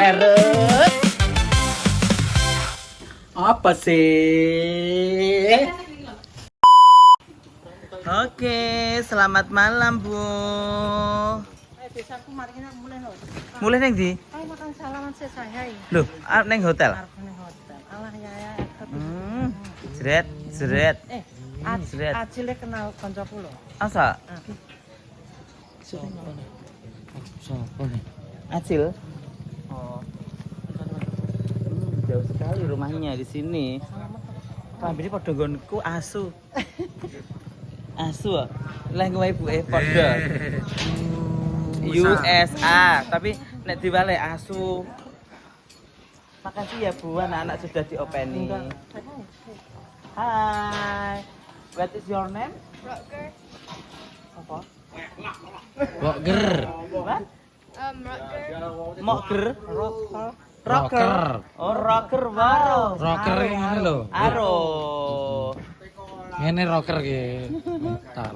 peres. Apa sih? Oke, selamat malam Bu. Desaku mari nak mulai lho. Mulai neng di? Ayo makan salaman saya. Loh, neng hotel. Arep ning hotel. Alah ya. Jret, jret. Jret. Acile kenal koncoku lho. Asa? Acil. Oh. Jauh sekali rumahnya di sini. Rambine padha nggonku asu. Asu. Lah kowe ibuke padha. USA, tapi nek diwale asu. Makasih ya Bu, anak-anak sudah diopeni. Hai. What is your name? Rocker. Apa? Rocker. What? Rocker. Moker? Rocker. Oh, rocker baru. Rocker ngene lho. Aro. Ngene rocker ki. Entar.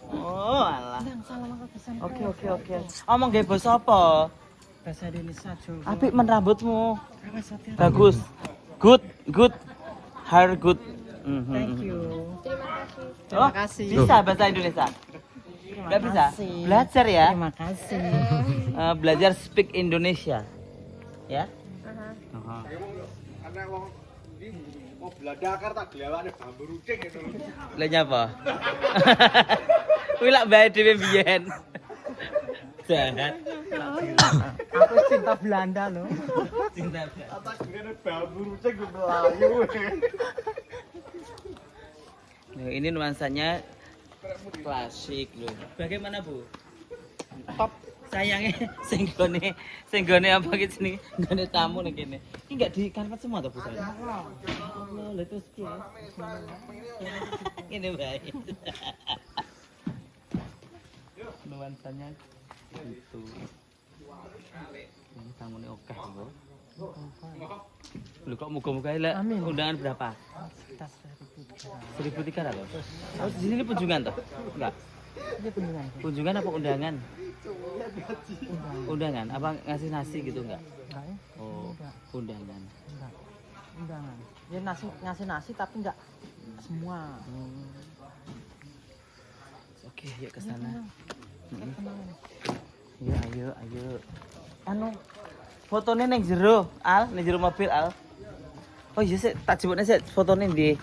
Oh, alah. Nang salaman kok pisan. Oke. Omong gawe basa apa? Bahasa Indonesia Jawa. Apik men rambutmu. Awas hati. Bagus. Good. Hair good. Thank you. Oh, Terima kasih. bisa bahasa Indonesia? Enggak bisa? kasih. Belajar ya? Terima kasih. Belajar speak Indonesia. Ya? Aha. Anak wong iki mau bladakar tak glewakne bambu rucing ngono. Lah nyapa? Kuwi lak bae dhewe biyen. Jahat. Aku cinta Belanda loh. Cinta. Tak ngene bambu rucing ku melayu. Nah, ini nuansanya klasik loh. Bagaimana Bu? Top. Sayangnya senggone apa gitu nih? Nggone tamu nih kene. Ini enggak di karpet semua toh Bu saya? Allah, lha terus piye? Ini baik. Nuansanya gitu. Ini tamune oke lho. Lu kok muga-muga lah undangan berapa? 1.300. Oh, di sini kunjungan toh? Enggak. Dia kunjungan. Kunjungan apa undangan? Undangan. Apa ngasih nasi gitu enggak? Enggak ya? Oh, undangan. Enggak. Undangan. Dia ngasih nasi tapi enggak semua. Oke, yuk ke sana. Iya, ayo. Anu, fotonya neng jero, Al, neng jero mobil, Al. Oh iya sih, tak jemputnya sih fotonya di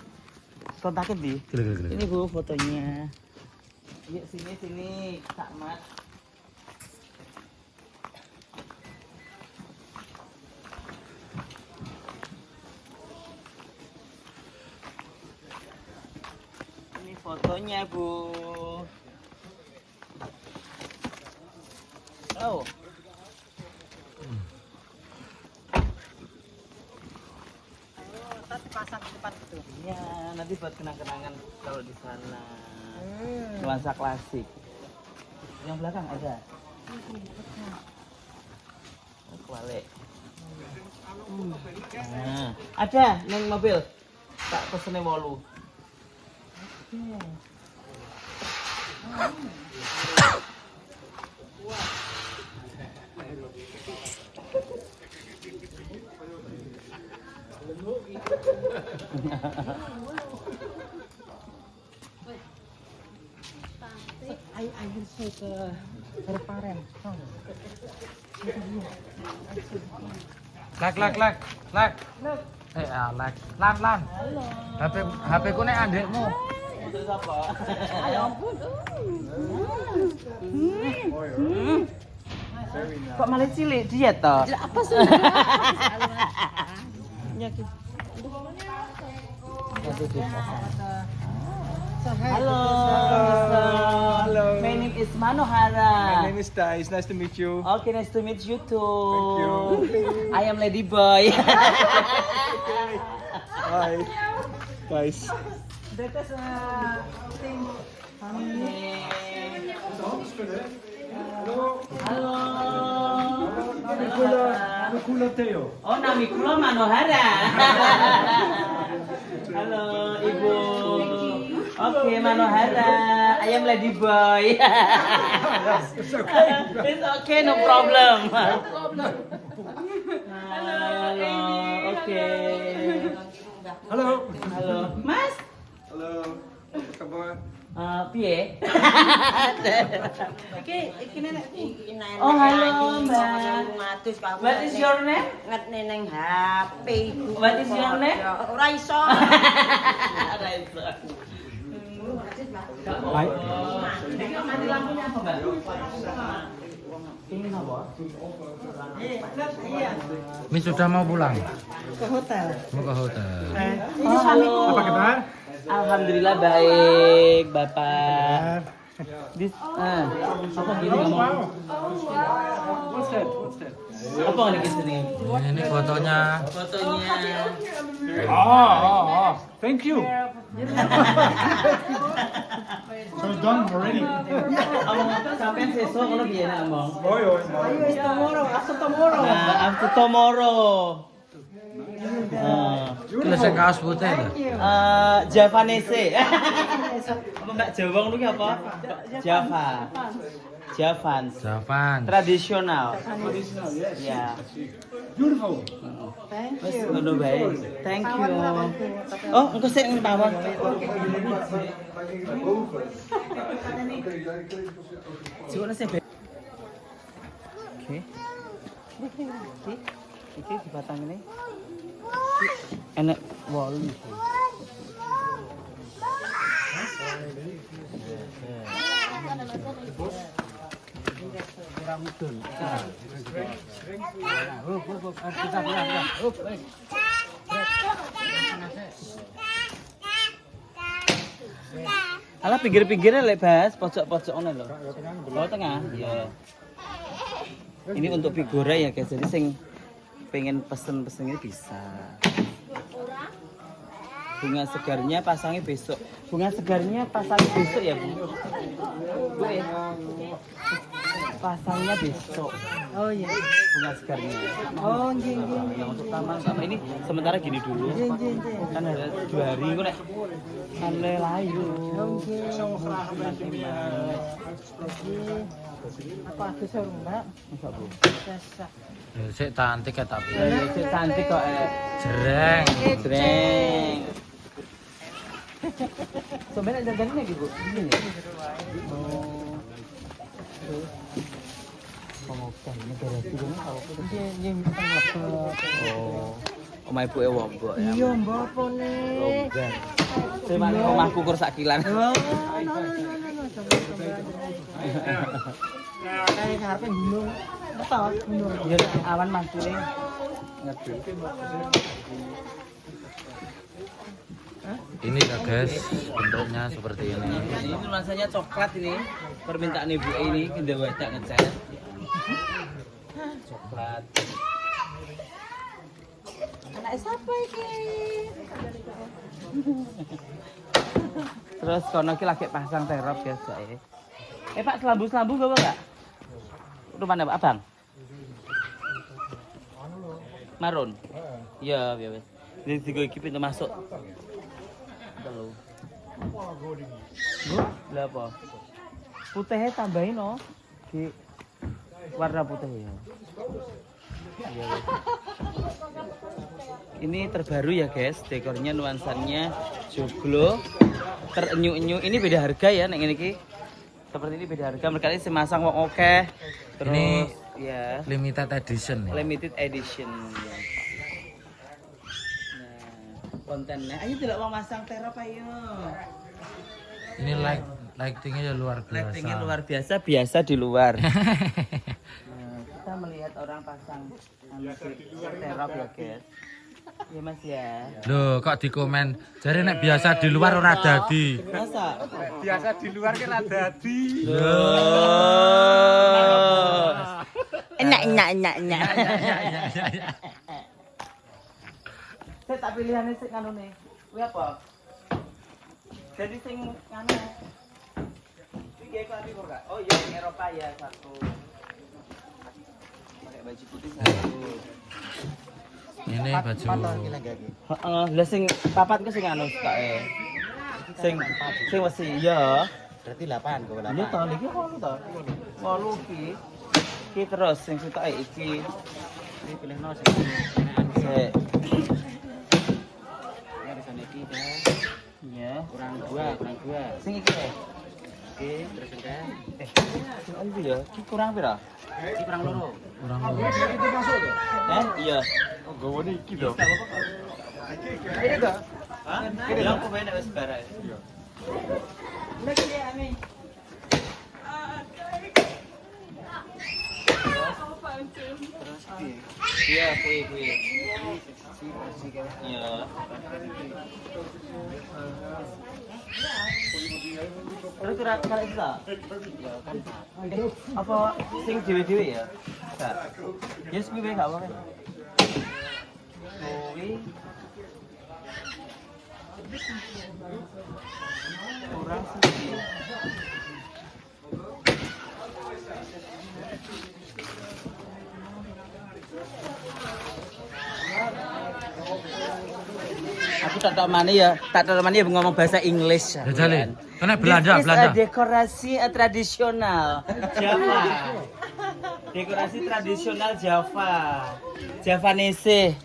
kontakin di. Ini Bu fotonya. Yuk sini, Kak Mat. Ini fotonya Bu. Oh. Tapi pasang di depan gitu. Iya, nanti buat kenang-kenangan kalau di sana. Nuansa klasik. Yang belakang ada. Oh, kualik. Nah, ada neng mobil. Tak pesene 8. I will say ke reparen. Lek. Lek. Lan. HP ku nek adekmu. Terus apa? Kok malah cilik diet toh? Apa sih? Halo. Halo. My name is Manohara. My name is Thais. Nice to meet you. Okay, nice to meet you too. Thank you. I am Lady Boy. Hi. Guys. That is thing. Halo. Kula Teo. Oh, nami kula Manohara. Halo, Ibu. Oke, Manohara. I am Lady Boy. It's okay. It's okay, no problem. Halo. Oke. Halo. Halo. Mas. Halo. Kabar? Piye? Iki nenek Oh, halo, Mbak. What is your name? Nget neneng HP iku. What is your name? Ora iso. Baik. Ini mati lampunya apa, Mbak? Ini apa? Ini sudah mau pulang. Ke hotel. Mau ke hotel. Oh, halo. Apa kabar? Alhamdulillah baik, Bapak. Apa gini ngomong? Apa nih di sini? Ini fotonya. Fotonya. Oh. Thank you. So it's done already. Omong sampean sesuk ngono piye nek omong? Oh, yo. After tomorrow. Nah, after tomorrow. Ini saya kaos putih itu. Javanese. Apa Mbak Jawa ngono ki apa? Java. Javans. Javan. Tradisional. Ya. Beautiful. Wes ngono bae. Thank you. Oh, engko sik nang tawon. Siapa sih? Oke. Iki di batang ini. Enak wolu. Alah pinggir-pinggirnya lek Bas, pojok-pojok ngono lho. Oh, tengah. Iya. Ini untuk figura ya guys. Jadi sing pengen pesen-pesen ini bisa. Bunga segarnya pasangnya besok. Bunga segarnya pasangnya besok ya, Bu. Bu ya. Pasangnya besok. Oh iya. Bunga segarnya. Oh nggih nggih. Nah, untuk taman sama ini sementara gini dulu. Nggih nggih nggih. Kan ada 2 hari kok nek sampe layu. Nggih. Apa aku suruh Mbak? Masa, Bu? Biasa. Sik cantik ya tapi. Ya, cantik kok. Jereng. Jreng. Sebenarnya dandannya gitu, ini ya. Oh. Pengokan negara sini kalau Nggih nggih mlebet. oh. Omahe ibuke Wombok ya. Iya Mbak apa nih? Longgar. Terima omahku kur sak kilan. Oh, no. Kayak ngarepe gunung. Betul, gunung. Ya awan mantune. Ngerti. Ini ya guys, bentuknya seperti ini. Ini nuansanya coklat ini. Permintaan ibu ini kita wajak ngecat. Coklat. Anak siapa iki? Terus kono ki lagi pasang terop ya, Pak. Pak, selambu-selambu bawa enggak? Rumahnya Pak Abang? Marun. Iya, ya wis. Ini tiga iki pintu masuk. Telu. Lha apa? Putihnya tambahin no. Di warna putih ya. Iya. Wis. Ini terbaru ya guys, dekornya nuansanya joglo, terenyu-enyu. Ini beda harga ya nek ngene iki. Seperti ini beda harga, mereka ini semasang wong oke. Terus Ini ya limited edition ya. limited edition. Ya. Nah, kontennya ayo tidak mau masang terop ayo. Ini lightingnya luar biasa. Lightingnya luar biasa, biasa di luar. Nah, kita melihat orang pasang terop ya guys. Iya Mas ya. Loh, kok di komen jare nek biasa di luar ora dadi. Masa? Biasa di luar kan ada di. Loh. Enak. Saya tak pilihane sik kanune. Kuwi apa? Jadi sing nganu. Iki gawe kopi kok, Kak? Oh iya, Eropa ya satu. Pakai baju putih satu. Ini baju. Heeh, lah sing papat ku sing anu kae. Sing wesi ya. Berarti 8 kok Iya to, iki 8 to. 8 iki. Iki terus sing sitoke iki. Ini pilih no sih. Sik. Ya bisa niki dah. Iya. Kurang 2. Sing iki ya. Oke, terus enggak. Iki ya, iki kurang pira? Iki kurang loro. Kurang Itu masuk tuh. Iya. Oh, gawane iki to. Ini kok. Hah? Ya aku pengen wis barang. Iya. Iya, kuwi. Iya. Terus kira-kira itu tak? Apa sing dewe-dewe ya? Enggak. Yes, kuwi enggak apa-apa. Kuwi kurang sedikit. Aku tak tahu mana ya, ngomong bahasa Inggris. Ya Jali. Kena Belanda, This is Belanda. a dekorasi tradisional Java. Dekorasi tradisional Java. Javanese.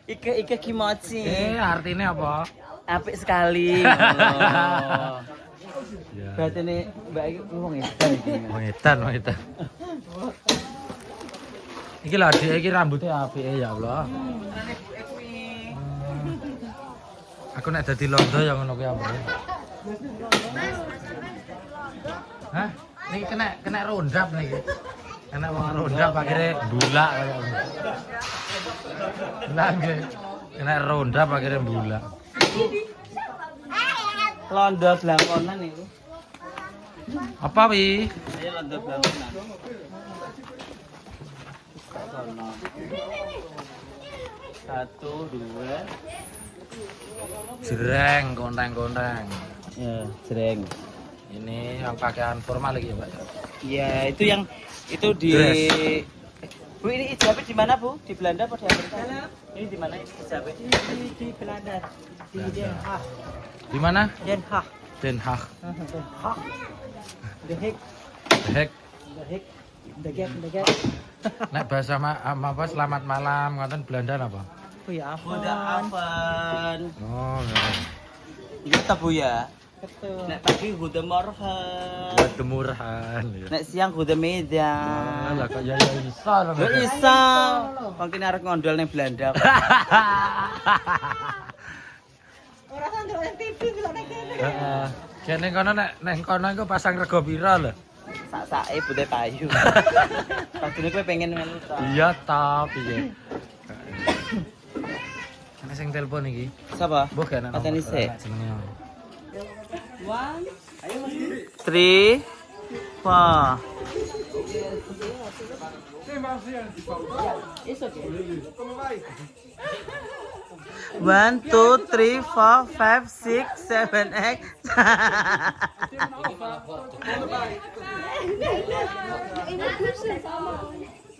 Ike kimochi. Artinya apa? Apik sekali. Oh. Berarti ini Mbak iki ngomong edan iki. Wetan. Iki lah adik iki rambutnya apike ya Allah. Aku nek dadi londo ya ngono kuwi ambek. Hah? Niki kena rondap niki. Kena wong rondap akhirnya bulak kaya ngono. Lah nggih. Kena rondap akhirnya bulak. Londo blangkonan itu. Apa wi? Saya londo blangkonan. Sono. 1 2. Jereng, konteng-konteng. Ya, jreng. Ini yang pakaian formal lagi ya, Pak. Iya, itu yang itu di Dress. Bu, ini ijabnya di mana, Bu? Di Belanda apa di Amerika? Ini di mana ijabnya? Di Belanda. Di Den Haag. Di mana? Den Haag. Den Haag. Den Haag. The Hague. The Hague. The Hague. The Gap. Nek bahasa apa selamat malam ngoten Belanda apa? Oh ya, Goedenavond. apaan? Oh, ya. Iya tak, Bu ya? Betul. Nek pagi goedemorgen. Buat kemurahan ya. Nek siang goedemiddag. Lah kok ya bisa. Yo iso. Wong kene arep ngondol ning Belanda. Ora sandok nang TV kok nek kene. Heeh. Kene kono nek kono iku pasang rego pira lho? Sak-sake putih payu. Padahal kowe pengen melu ta. Iya ta piye. Ana sing telepon iki. Sapa? Mbok gak ana. Pateni sik. Jenenge. 3 4. One, two, three, four, five, six, seven, eight.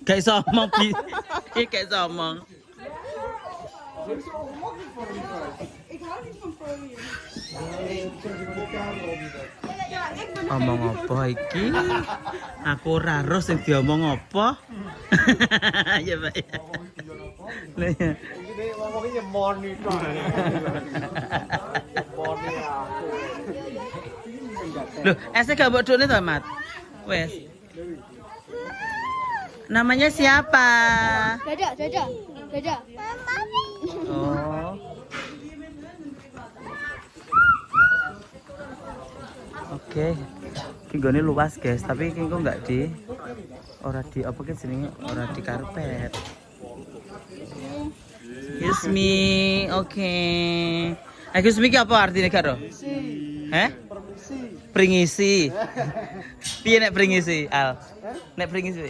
Gak iso omong Bi. Iki gak iso omong. Omong apa iki? Aku ora roh sing diomong apa. Ya, Pak. Ya. Lah ya. Ini ngomongnya nyemoni tok. Nyemoni aku. Loh, esek gak mbok done to, Mat? Wes. Namanya siapa? Dadah. Oh. Oke. Kinggone luas, guys, tapi kingko enggak di ora di apa ki jenenge? Ora di karpet. Excuse me. Oke. Excuse me ki apa artinya karo? Heh? Pringisi. Piye nek pringisi, Al? Nek pringisi.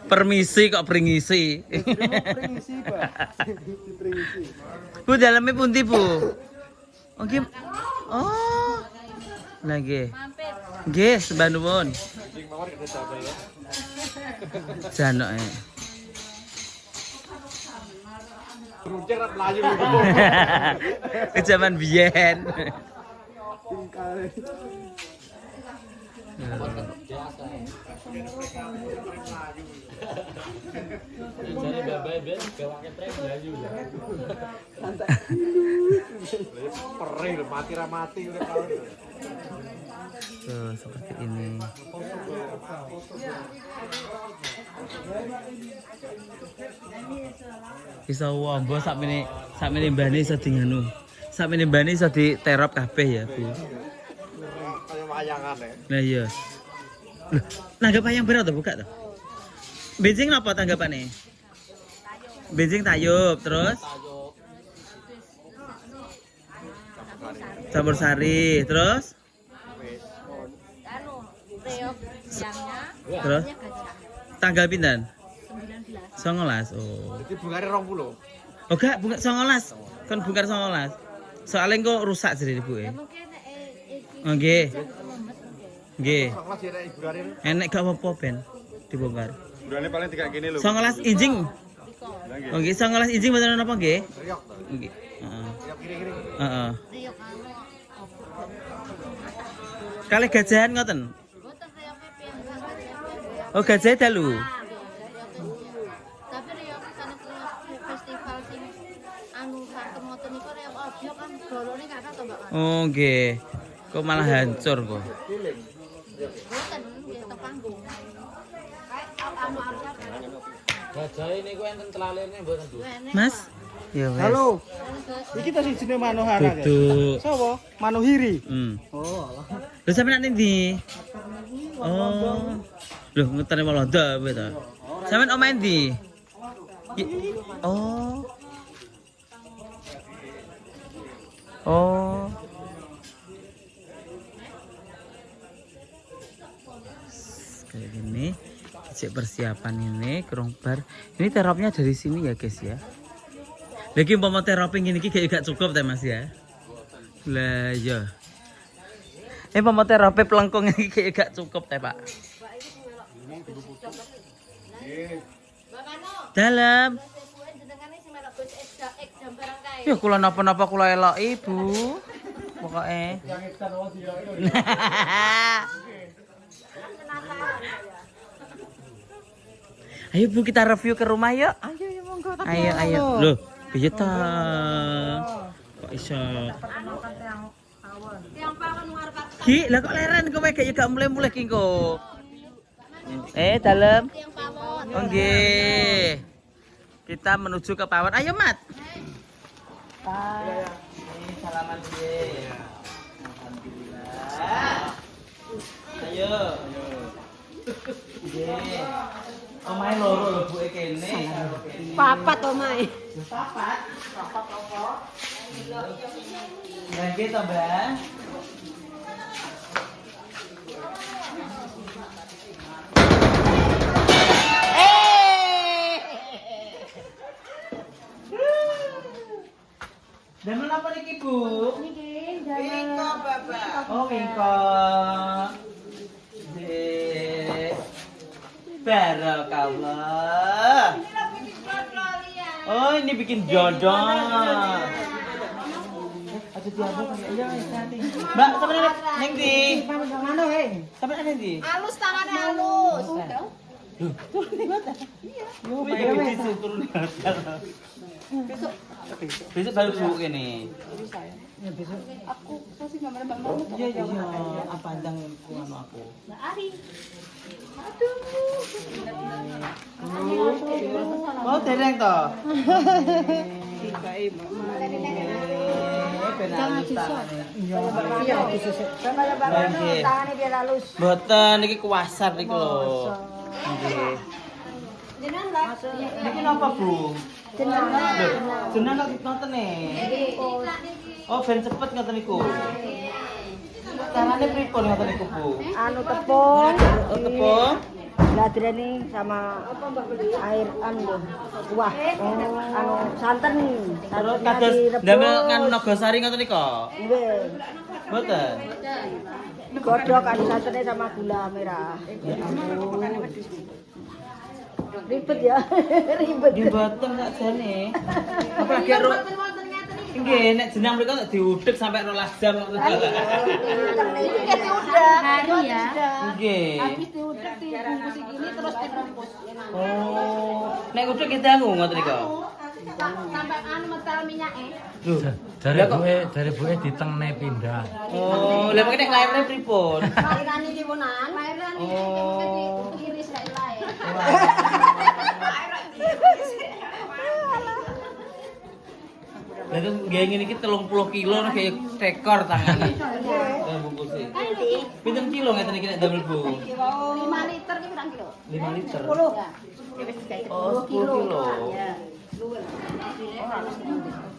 Permisi kok pringisi. Pringisi, Pak. Dipringisi. Bu dalamnya pundi, Bu? Oke. Oh. Lagi. Nggih, sembah nuwun. Anjing mawar gede sampe ya. Janok e. Runceng ra mlayu. Ke zaman biyen. Jadi babai ben gawake trek blayu. Perih lho, mati ra mati udah kalau. Tuh, seperti ini. Bisa wombo sakmene mbane iso dinganu. Sakmene mbane iso diterop kabeh ya, Bu. Kayak wayangan ya. Nah iya. Loh, nanggap ayam berat tuh buka tuh. Benjing apa tanggapannya? Benjing tayub, terus campur sari, terus Anu, reok siangnya, terus malamnya gajah. tanggal pinten? 19. 19. Oh. Jadi bungare 20. Oh gak, bunga 19. Kan bungkar 19. Soalnya kok rusak jadi ibu Ya ya. mungkin iki Nggih. gajah kememet mungkin. Nggih. Kelas ya nek hiburane. Enek gak apa-apa ben dibongkar. Hiburane paling tidak gini lho. 19 injing. Oh nggih, 19 injing mboten napa nggih? Riok to. Nggih. Heeh. Riok kiri-kiri. Heeh. Reok anu opo. Kalih gajahan ngoten. Boten reok piyang gajah. Oh gajah dalu. Tapi reok sana festival sing anu santem ngoten niku reok ojo kan golone kata to Mbak. Oh nggih. Kok malah hancur kok. Boten nggih teng panggung. Kayak anu arep Gajah ini ku enten telalene mboten, Bu. Mas? Ya wes. Halo, iki ta sing jenenge Manohara. Duduk. Sapa? Manohiri. Oh. Lho sampe nak ndi? Oh. Lho ngetane Walanda kowe ta. Sampeyan omahe ndi? Oh. Oh. Kayak gini. Cek persiapan ini kerong bar. Ini terapnya dari sini ya guys ya. Lagi umpama terapi gini kayak gak cukup teh Mas ya. Lah ya. Umpama terapi pelengkung ini kayak gak cukup teh Pak. Dalam. Ya kula napa-napa kula elok Ibu. Pokoknya. Ayo Bu kita review ke rumah yuk. Ayo ya monggo tak. Ayo. Loh, piye ta? Kok iso? Tiang pawon ngarep aku. Ki, lah kok leren kowe gak mulai-mulai ki kok. Dalam. Tiang pawon. Oh nggih. Kita menuju ke Pawon. Ayo, Mat. Ini salaman piye? Alhamdulillah. Ayo. Nggih. Omahe loro lho Bu kene. Papat omae. Papat apa? Ya gitu, Mbak. Damel apa niki, Bu? Niki Wingko, Bapak. Oh, wingko. Barakallah. Oh, ini bikin jodoh. Mbak, sampe ning ndi? Mano he. Sampe ning ndi? Halus tangane halus. Yo, bayi turun. Besok baru Bu kene. Aku pasti gambar Bang Mamu. Iya, apa andang anu aku. Mbak Ari. Oh, dereng to. Tangane biar halus. Mboten niki kuasar niku lho. Nggih. Jenengan lah. Niki napa, Bu? Jenengan. Jeneng kok nonton e. Oh, ben cepet ngoten niku. Carane pripun ngoten niku, Bu? Anu tepung. Oh, tepung. Ladrani sama air anu kuah. Anu santen. Terus kados ndamel nganu Nagosari ngoten niku. Nggih. Mboten. Godhog anu santene sama gula merah. Ya ampun. Ribet ya. Ribet. Nggih mboten sak jane. Apa lagi Nggih, nek jenang mriko nek diudek sampai 12 jam kok. Hari ya. Nggih. Habis diudek dibungkus gini terus direbus. Oh, nek udek kita ngoten niku. Sampai anu metal minyake. Lho, Dari buke ditengne pindah. oh, lha pokoke nek lairne pripun? Lairane diwonan. Lairane Oh. iris lae. Lah itu nggih ngene iki 30 kilo nek kayak tekor tangane. Bungkusé. Pinten kilo ngeten iki nek damel Bu? 5 liter iki pirang kilo? 5 liter. 10. Ya wis digawe Oh, 10 kilo. Ya.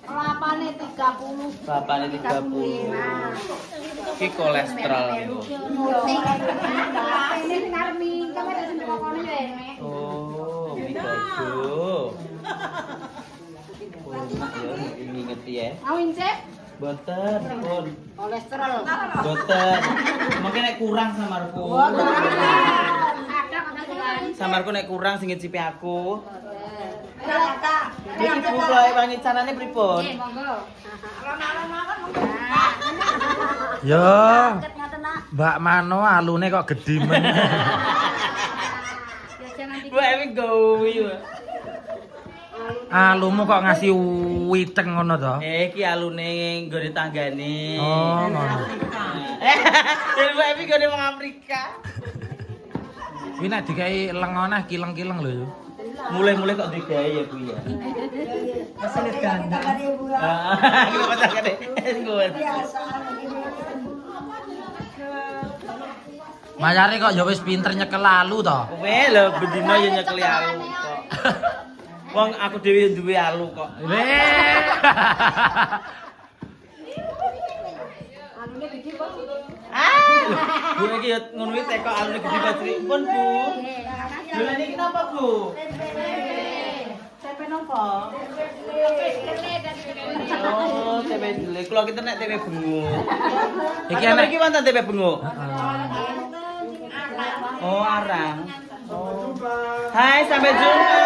Lapane 30. Bapakne 30. Iki kolesterol. Ini ngarmi, kamu ada sing kokono ya ini. Oh, begitu. Ya, ngerti ya. Mau incep? Boten, pun. Kolesterol. Boten. Mungkin nek kurang samarku. Ada kebetulan. Samarku nek kurang sing ngicipi aku. Kata. Iki Bu kloe wangi canane pripun? Nggih, monggo. Lama-lama kan monggo. Yo, Ngaten nak. Mbak Mano alune kok gedhi men. Ya jangan Bu ewe gowi. Alumu kok ngasih witeng ngono to? Iki alune nggone tanggane. Oh, ngono. Jadi Bu ewe nggone wong Afrika. Kuwi nek dikai lengonah kileng-kileng lho yo. Mulai-mulai kok digawe ya Bu ya. Asal ganda. Iki kok tanggane. Mayare kok ya wis pinter nyekel alu to. Kowe lho bendina ya nyekeli alu kok. Wong aku dhewe duwe alu kok. Alune gede kok. Bu iki ya ngono iki teko alune gede banget. Pun Bu. Lha niki napa Bu? Cepe nopo? Oh, tempe dele. Kula kita nek tempe bengu. Iki Ana enak. iki wonten tempe bengu. Oh, arang. Oh. Hai, sampai jumpa.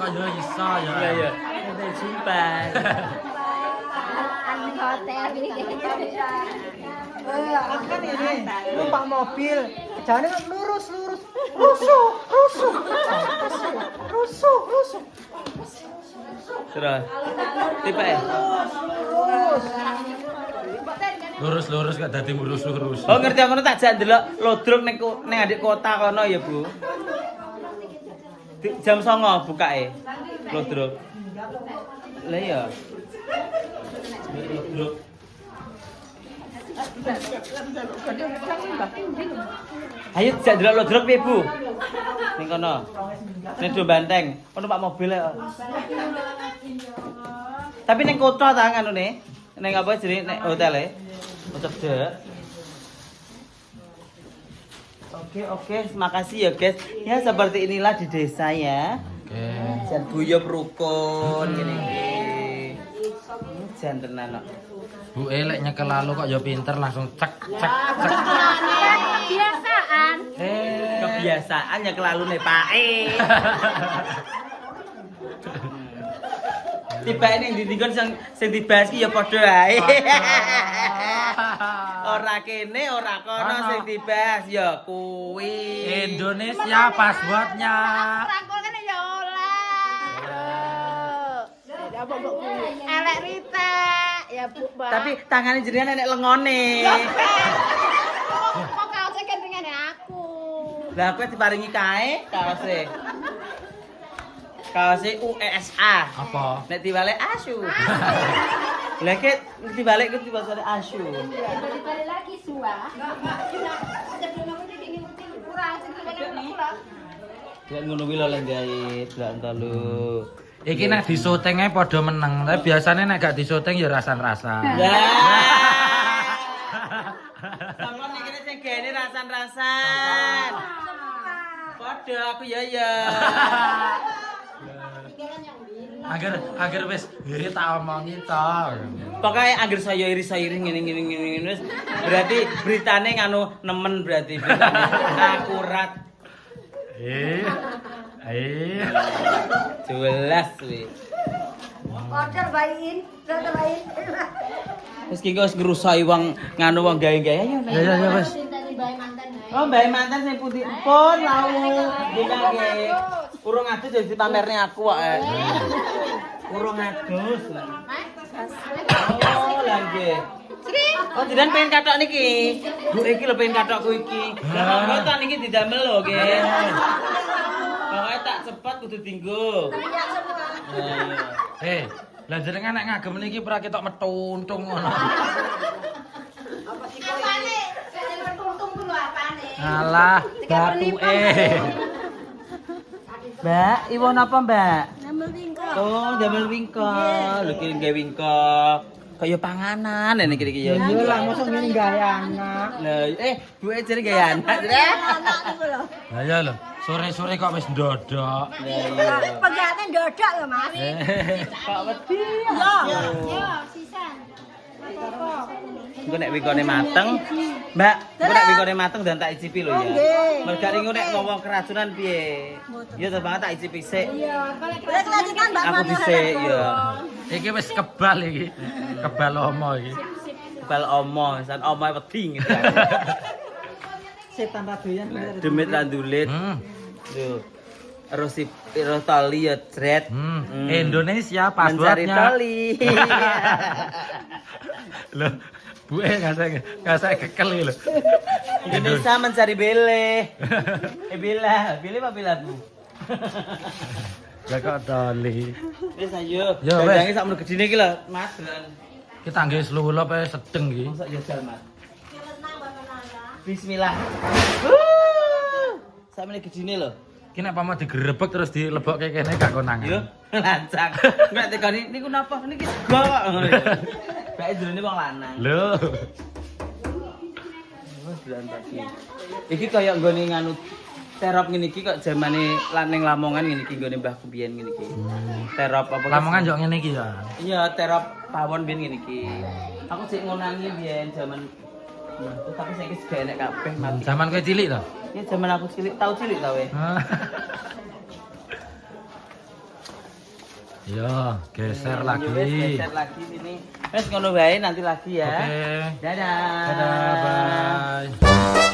Kok yo iso ya. Iya, iya. Sampai jumpa. Anu hotel iki. Kan ini numpak mobil, jalannya kan lurus. Rusuh. Terus. Tipe. Lurus kok dadi lurus. Oh, ngerti ngono tak jak ndelok lodruk ning adik kota kono ya, Bu. Jam 09.00 bukake. Lodruk. Lah iya. Lodruk. Ayo jak ndelok lodruk piye, Bu? Ning kono. Ning do banteng, kono Pak mobil ya. Tapi ning kota ta nganune? Ning apa jenenge nek hotele? Oh, cedek. Oke, makasih ya guys. Ya seperti inilah di desa ya. Oke. Jan guyub rukun ngene iki. Jan tenan kok. Bu elek nyekel alu kok ya pinter langsung cek. Kebiasaan. Kebiasaan ya kelalune pake. Tiba ning ndi-ndi sing dibahas ki ya padha ae. Ora kene, ora kono sing dibahas ya kuwi. Indonesia passwordnya. Rangkul kene ya ora. Apa kok elek Rita. Ya Bu, Mbak. Tapi tangane jenengan nek lengone. Kok kaosnya gandengane aku. Lah kowe diparingi kae kaose. Kaose UESA. Apa? Nek dibalik asu. Lah ki dibalik ku dibasane asu. Dibalik lagi suah. Kurang kurang. Ya ngono kuwi lho lek gawe blak telu. Iki nek disotenge padha meneng, tapi biasane nek gak disoteng ya rasan-rasan. Sampeyan iki nek sing gene rasan-rasan. Padha aku ya ya. Agar wis tak omongi to. Pokoke anggere saya iri-iri ngene wis berarti beritane nganu nemen berarti beritane akurat. Jelas weh. Order bayin. Wis ki wis ngrusaki wong nganu wong gawe-gawe ayo. Ya wis. Cintane bayi mantan ae. Oh, mbak mantan sing putih pun lau dinangge. Urung adus jadi pamerne aku kok. Urung adus. Oh, lha nggih. Oh, jenengan pengen kathok niki. Bu iki lho pengen kathokku iki. Lah kok niki didamel lho nggih. Pokoke tak cepat kudu dienggo. Lah jenengan nek ngagem niki ora ketok metuntung ngono. Apane? Sing tuntung ku lho apane? Alah, batuke. Mbak, iwon apa, Mbak? Nambel wingko. Oh, damel wingko. Lho ki gawe wingko. Kaya panganan ini kira-kira ya. Iya lah, mosok ngene gawe anak. Lah, buke jare gawe anak. Anak niku lho. Lah ya lho, sore-sore kok wis ndodok. Lah iya. Pegate ndodok lho, Mas. Kok wedi. Yo, sisan. Engko nek wingkone mateng, Mbak, engko nek wingkone mateng dan tak icipi lho ya. Mergane engko nek wong keracunan piye? Ya to banget tak icipi sik. Iya, kalau kelanjutan Mbak Aku dhisik ya. Iki wis kebal iki. Kebal omo iki. Kebal omo, san omo wedi. Setan radoyan. Demit lan dulit. Lho. Rositali ya thread. Indonesia Mencari passwordnya. tali. Loh, buke ngasih kekel iki lho. Indonesia mencari bele. Bela, bele apa bela bu? Lah kok tali. Wis ayo. Yo, wes. Dadange sakmono gedine iki lho, Mas. Kita nggih sluwup ae sedeng iki. Mosok jajal, Mas. Bismillah. Sakmene gedine lho. Ki nek pamane digerebek terus dilebokke kene gak konangan. Yo, lancang. Nek tekani niku napa? Niki sego kok. Bae durune wong lanang. Lho. Wes berantakan. Iki kaya nggone nganu terop ngene iki kok zamane laneng Lamongan ngene iki nggone mbahku biyen ngene iki. Terop apa? Lamongan yo ngene iki ya. Iya, terop pawon biyen ngene iki. Aku sik ngonangi biyen zaman tapi saiki gak enek kabeh mati. Zaman kowe cilik to? Ya zaman aku cilik, tau cilik ta we. Yo, geser Wes, lagi. geser lagi sini. Wes ngono wae nanti lagi ya. Oke. Dadah. Dadah, bye.